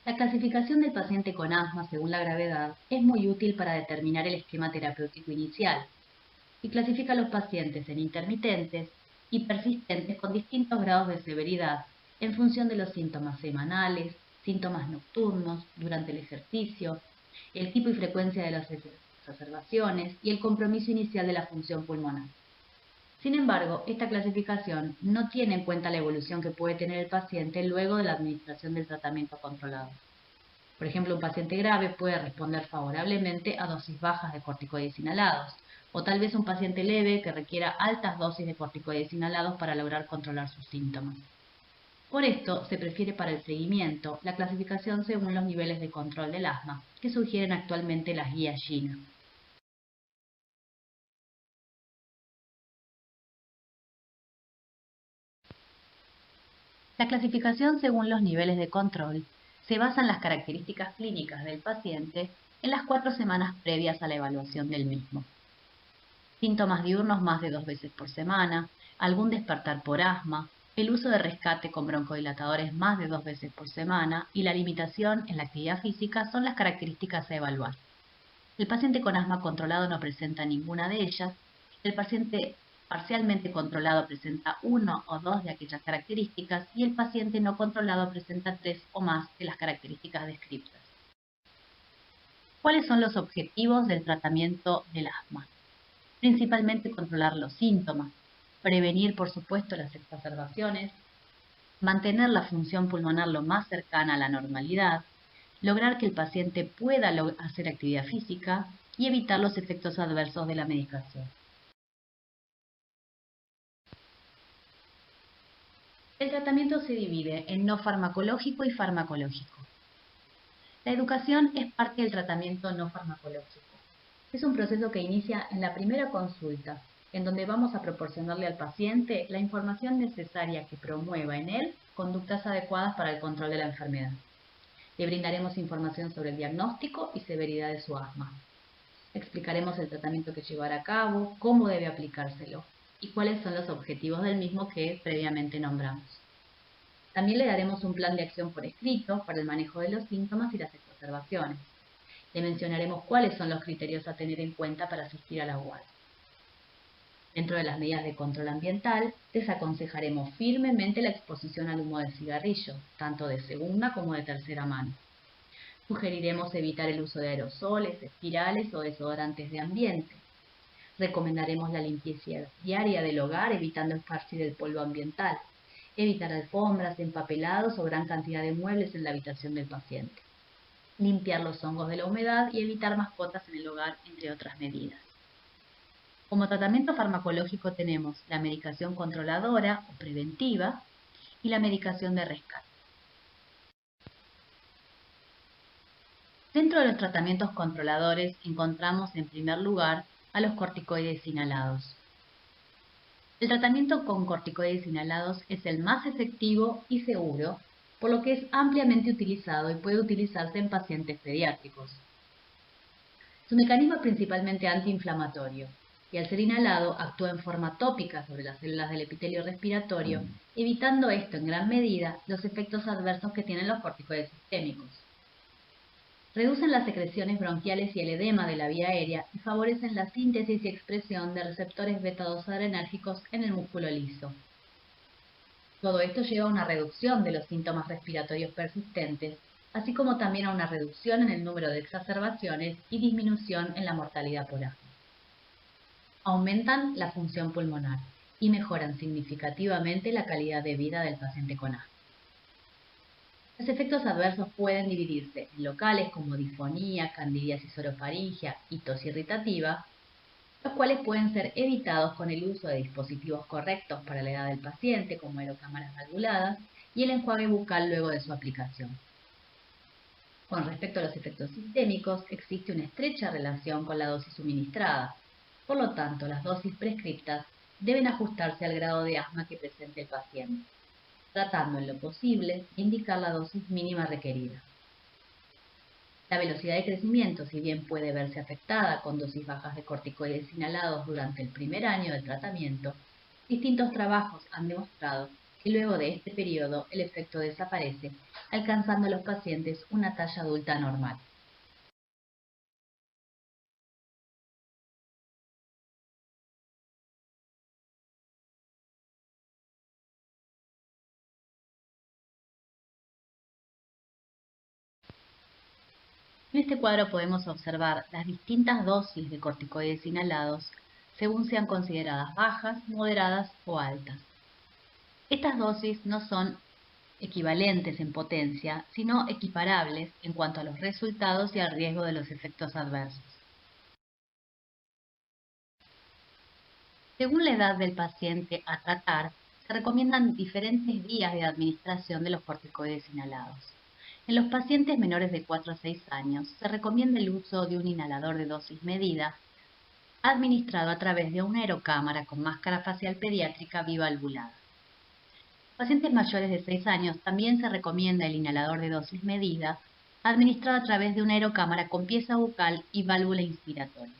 La clasificación del paciente con asma según la gravedad es muy útil para determinar el esquema terapéutico inicial y clasifica a los pacientes en intermitentes y persistentes con distintos grados de severidad en función de los síntomas semanales, síntomas nocturnos, durante el ejercicio, el tipo y frecuencia de las exacerbaciones y el compromiso inicial de la función pulmonar. Sin embargo, esta clasificación no tiene en cuenta la evolución que puede tener el paciente luego de la administración del tratamiento controlado. Por ejemplo, un paciente grave puede responder favorablemente a dosis bajas de corticoides inhalados, o tal vez un paciente leve que requiera altas dosis de corticoides inhalados para lograr controlar sus síntomas. Por esto, se prefiere para el seguimiento la clasificación según los niveles de control del asma que sugieren actualmente las guías GINA. La clasificación según los niveles de control se basa en las características clínicas del paciente en las 4 semanas previas a la evaluación del mismo. Síntomas diurnos más de 2 veces por semana, algún despertar por asma, el uso de rescate con broncodilatadores más de 2 veces por semana y la limitación en la actividad física son las características a evaluar. El paciente con asma controlado no presenta ninguna de ellas. El paciente parcialmente controlado presenta 1 o 2 de aquellas características y el paciente no controlado presenta 3 o más de las características descritas. ¿Cuáles son los objetivos del tratamiento del asma? Principalmente controlar los síntomas, prevenir por supuesto las exacerbaciones, mantener la función pulmonar lo más cercana a la normalidad, lograr que el paciente pueda hacer actividad física y evitar los efectos adversos de la medicación. El tratamiento se divide en no farmacológico y farmacológico. La educación es parte del tratamiento no farmacológico. Es un proceso que inicia en la primera consulta, en donde vamos a proporcionarle al paciente la información necesaria que promueva en él conductas adecuadas para el control de la enfermedad. Le brindaremos información sobre el diagnóstico y severidad de su asma. Explicaremos el tratamiento que llevará a cabo, cómo debe aplicárselo y cuáles son los objetivos del mismo que previamente nombramos. También le daremos un plan de acción por escrito para el manejo de los síntomas y las exacerbaciones. Le mencionaremos cuáles son los criterios a tener en cuenta para asistir a la UAS. Dentro de las medidas de control ambiental, desaconsejaremos firmemente la exposición al humo del cigarrillo, tanto de segunda como de tercera mano. Sugeriremos evitar el uso de aerosoles, espirales o desodorantes de ambiente. Recomendaremos la limpieza diaria del hogar evitando esparcir el polvo ambiental. Evitar alfombras, empapelados o gran cantidad de muebles en la habitación del paciente. Limpiar los hongos de la humedad y evitar mascotas en el hogar, entre otras medidas. Como tratamiento farmacológico tenemos la medicación controladora o preventiva y la medicación de rescate. Dentro de los tratamientos controladores encontramos en primer lugar a los corticoides inhalados. El tratamiento con corticoides inhalados es el más efectivo y seguro, por lo que es ampliamente utilizado y puede utilizarse en pacientes pediátricos. Su mecanismo es principalmente antiinflamatorio y al ser inhalado actúa en forma tópica sobre las células del epitelio respiratorio, evitando esto en gran medida los efectos adversos que tienen los corticoides sistémicos. Reducen las secreciones bronquiales y el edema de la vía aérea y favorecen la síntesis y expresión de receptores beta-2 adrenérgicos en el músculo liso. Todo esto lleva a una reducción de los síntomas respiratorios persistentes, así como también a una reducción en el número de exacerbaciones y disminución en la mortalidad por asma. Aumentan la función pulmonar y mejoran significativamente la calidad de vida del paciente con asma. Los efectos adversos pueden dividirse en locales como disfonía, candidiasis orofaringia y tos irritativa, los cuales pueden ser evitados con el uso de dispositivos correctos para la edad del paciente, como aerocámaras valvuladas, y el enjuague bucal luego de su aplicación. Con respecto a los efectos sistémicos, existe una estrecha relación con la dosis suministrada. Por lo tanto, las dosis prescriptas deben ajustarse al grado de asma que presente el paciente, tratando en lo posible de indicar la dosis mínima requerida. La velocidad de crecimiento, si bien puede verse afectada con dosis bajas de corticoides inhalados durante el primer año del tratamiento, distintos trabajos han demostrado y luego de este periodo el efecto desaparece, alcanzando a los pacientes una talla adulta normal. En este cuadro podemos observar las distintas dosis de corticoides inhalados según sean consideradas bajas, moderadas o altas. Estas dosis no son equivalentes en potencia, sino equiparables en cuanto a los resultados y al riesgo de los efectos adversos. Según la edad del paciente a tratar, se recomiendan diferentes días de administración de los corticoides inhalados. En los pacientes menores de 4 a 6 años, se recomienda el uso de un inhalador de dosis medida administrado a través de una aerocámara con máscara facial pediátrica bivalvulada. En pacientes mayores de 6 años también se recomienda el inhalador de dosis medida administrado a través de una aerocámara con pieza bucal y válvula inspiratoria.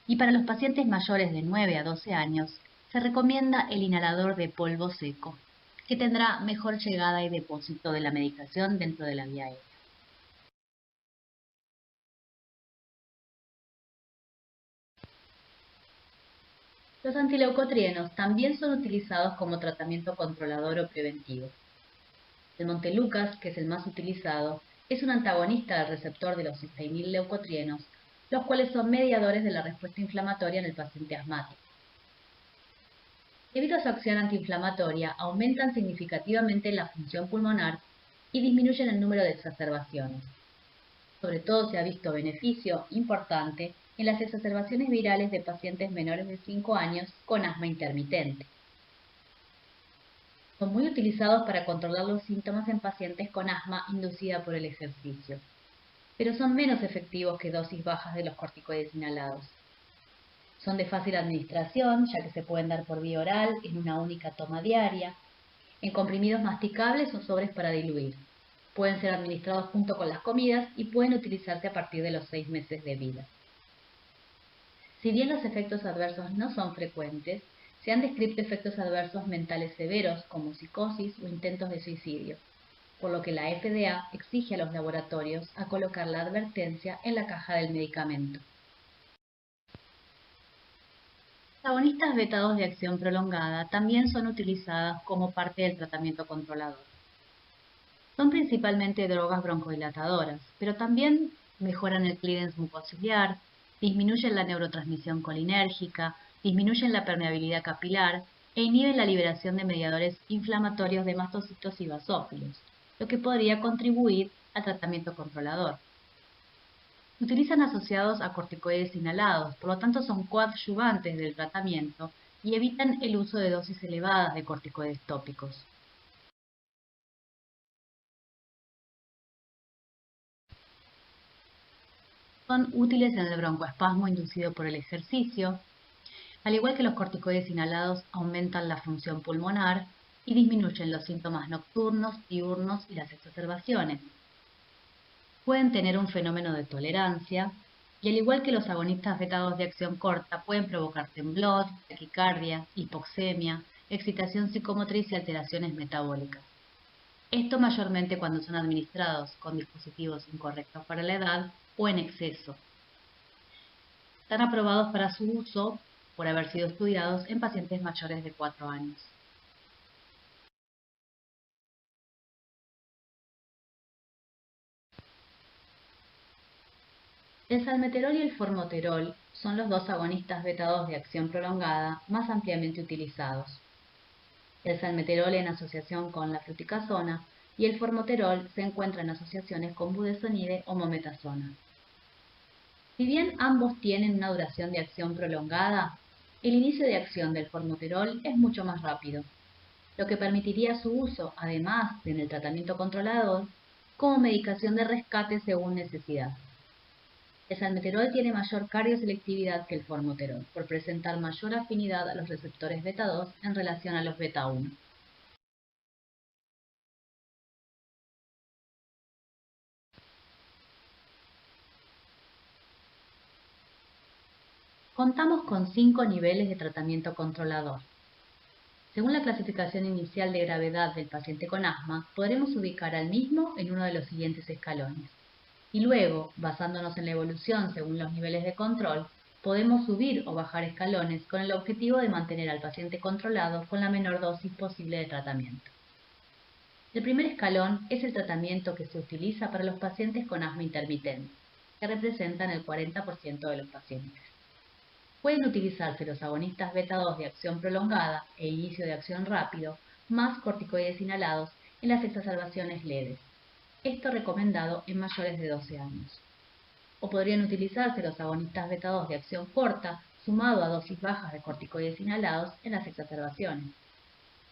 Y para los pacientes mayores de 9 a 12 años, se recomienda el inhalador de polvo seco, que tendrá mejor llegada y depósito de la medicación dentro de la vía aérea. Los antileucotrienos también son utilizados como tratamiento controlador o preventivo. El Montelukast, que es el más utilizado, es un antagonista del receptor de los 6.000 leucotrienos, los cuales son mediadores de la respuesta inflamatoria en el paciente asmático. Debido a su acción antiinflamatoria, aumentan significativamente la función pulmonar y disminuyen el número de exacerbaciones. Sobre todo se ha visto beneficio importante en las exacerbaciones virales de pacientes menores de 5 años con asma intermitente. Son muy utilizados para controlar los síntomas en pacientes con asma inducida por el ejercicio, pero son menos efectivos que dosis bajas de los corticoides inhalados. Son de fácil administración, ya que se pueden dar por vía oral en una única toma diaria, en comprimidos masticables o sobres para diluir. Pueden ser administrados junto con las comidas y pueden utilizarse a partir de los 6 meses de vida. Si bien los efectos adversos no son frecuentes, se han descrito efectos adversos mentales severos como psicosis o intentos de suicidio, por lo que la FDA exige a los laboratorios a colocar la advertencia en la caja del medicamento. Los agonistas beta-2 de acción prolongada también son utilizadas como parte del tratamiento controlador. Son principalmente drogas broncodilatadoras, pero también mejoran el clearance mucociliar, disminuyen la neurotransmisión colinérgica, disminuyen la permeabilidad capilar e inhiben la liberación de mediadores inflamatorios de mastocitos y basófilos, lo que podría contribuir al tratamiento controlador. Se utilizan asociados a corticoides inhalados, por lo tanto son coadyuvantes del tratamiento y evitan el uso de dosis elevadas de corticoides tópicos. Son útiles en el broncoespasmo inducido por el ejercicio. Al igual que los corticoides inhalados, aumentan la función pulmonar y disminuyen los síntomas nocturnos, diurnos y las exacerbaciones. Pueden tener un fenómeno de tolerancia y al igual que los agonistas beta-2 de acción corta, pueden provocar temblor, taquicardia, hipoxemia, excitación psicomotriz y alteraciones metabólicas. Esto mayormente cuando son administrados con dispositivos incorrectos para la edad o en exceso. Están aprobados para su uso por haber sido estudiados en pacientes mayores de 4 años. El salmeterol y el formoterol son los dos agonistas beta-2 de acción prolongada más ampliamente utilizados. El salmeterol en asociación con la fluticasona y el formoterol se encuentra en asociaciones con budesonide o mometasona. Si bien ambos tienen una duración de acción prolongada, el inicio de acción del formoterol es mucho más rápido, lo que permitiría su uso, además de en el tratamiento controlador, como medicación de rescate según necesidad. El salmeterol tiene mayor cardioselectividad que el formoterol, por presentar mayor afinidad a los receptores beta-2 en relación a los beta-1. Contamos con 5 niveles de tratamiento controlador. Según la clasificación inicial de gravedad del paciente con asma, podremos ubicar al mismo en uno de los siguientes escalones. Y luego, basándonos en la evolución según los niveles de control, podemos subir o bajar escalones con el objetivo de mantener al paciente controlado con la menor dosis posible de tratamiento. El primer escalón es el tratamiento que se utiliza para los pacientes con asma intermitente, que representan el 40% de los pacientes. Pueden utilizarse los agonistas beta-2 de acción prolongada e inicio de acción rápido, más corticoides inhalados en las exacerbaciones leves. Esto recomendado en mayores de 12 años. O podrían utilizarse los agonistas beta-2 de acción corta, sumado a dosis bajas de corticoides inhalados en las exacerbaciones.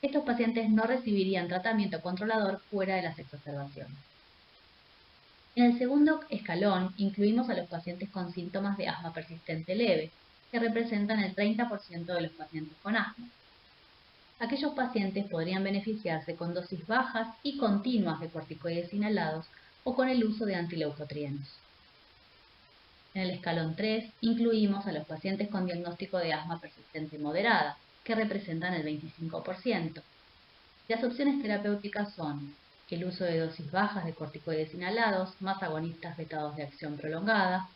Estos pacientes no recibirían tratamiento controlador fuera de las exacerbaciones. En el segundo escalón incluimos a los pacientes con síntomas de asma persistente leve, que representan el 30% de los pacientes con asma. Aquellos pacientes podrían beneficiarse con dosis bajas y continuas de corticoides inhalados o con el uso de antileucotrienos. En el escalón 3 incluimos a los pacientes con diagnóstico de asma persistente moderada, que representan el 25%. Las opciones terapéuticas son el uso de dosis bajas de corticoides inhalados más agonistas beta-2 de acción prolongada,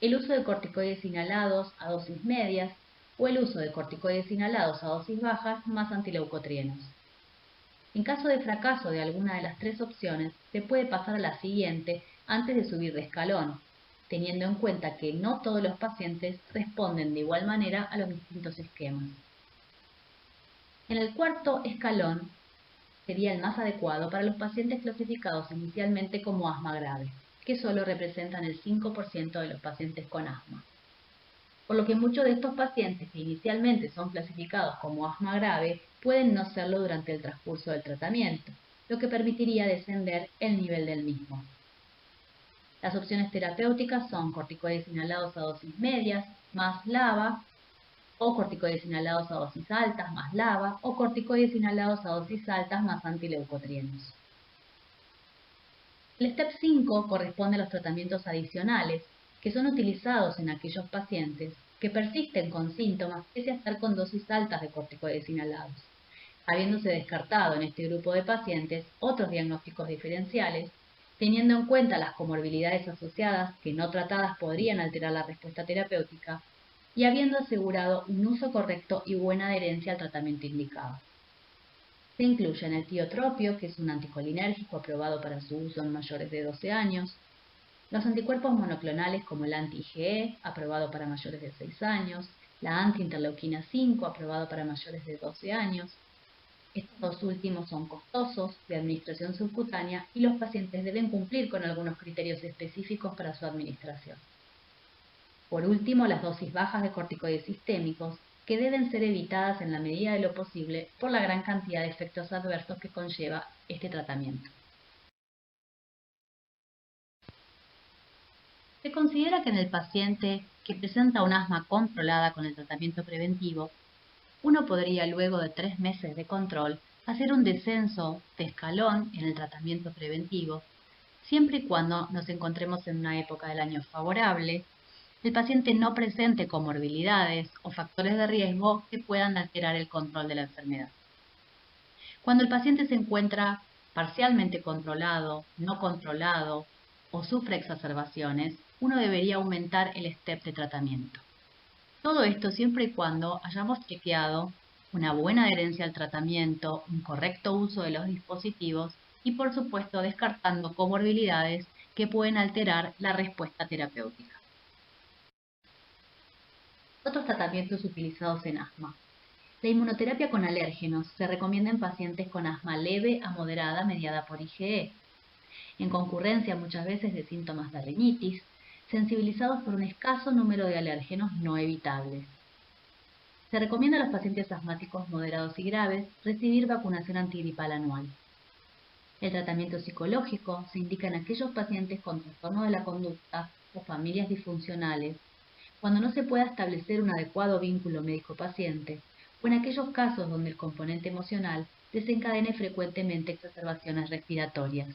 el uso de corticoides inhalados a dosis medias o el uso de corticoides inhalados a dosis bajas más antileucotrienos. En caso de fracaso de alguna de las tres opciones, se puede pasar a la siguiente antes de subir de escalón, teniendo en cuenta que no todos los pacientes responden de igual manera a los distintos esquemas. En el cuarto escalón sería el más adecuado para los pacientes clasificados inicialmente como asma grave, que solo representan el 5% de los pacientes con asma. Por lo que muchos de estos pacientes que inicialmente son clasificados como asma grave pueden no serlo durante el transcurso del tratamiento, lo que permitiría descender el nivel del mismo. Las opciones terapéuticas son corticoides inhalados a dosis medias más LABA, o corticoides inhalados a dosis altas más LABA, o corticoides inhalados a dosis altas más antileucotrienos. El STEP 5 corresponde a los tratamientos adicionales que son utilizados en aquellos pacientes que persisten con síntomas pese a estar con dosis altas de corticoides inhalados, habiéndose descartado en este grupo de pacientes otros diagnósticos diferenciales, teniendo en cuenta las comorbilidades asociadas que no tratadas podrían alterar la respuesta terapéutica y habiendo asegurado un uso correcto y buena adherencia al tratamiento indicado. Se incluyen el tiotropio, que es un anticolinérgico aprobado para su uso en mayores de 12 años, los anticuerpos monoclonales como el anti-IgE, aprobado para mayores de 6 años, la anti-interleuquina 5, aprobado para mayores de 12 años. Estos dos últimos son costosos, de administración subcutánea, y los pacientes deben cumplir con algunos criterios específicos para su administración. Por último, las dosis bajas de corticoides sistémicos, que deben ser evitadas en la medida de lo posible por la gran cantidad de efectos adversos que conlleva este tratamiento. Se considera que en el paciente que presenta un asma controlada con el tratamiento preventivo, uno podría luego de 3 meses de control hacer un descenso de escalón en el tratamiento preventivo, siempre y cuando nos encontremos en una época del año favorable, el paciente no presente comorbilidades o factores de riesgo que puedan alterar el control de la enfermedad. Cuando el paciente se encuentra parcialmente controlado, no controlado o sufre exacerbaciones, uno debería aumentar el STEP de tratamiento. Todo esto siempre y cuando hayamos chequeado una buena adherencia al tratamiento, un correcto uso de los dispositivos y por supuesto descartando comorbilidades que pueden alterar la respuesta terapéutica. Otros tratamientos utilizados en asma. La inmunoterapia con alérgenos se recomienda en pacientes con asma leve a moderada mediada por IgE, en concurrencia muchas veces de síntomas de rinitis, sensibilizados por un escaso número de alérgenos no evitables. Se recomienda a los pacientes asmáticos moderados y graves recibir vacunación antigripal anual. El tratamiento psicológico se indica en aquellos pacientes con trastorno de la conducta o familias disfuncionales, cuando no se pueda establecer un adecuado vínculo médico-paciente, o en aquellos casos donde el componente emocional desencadene frecuentemente exacerbaciones respiratorias.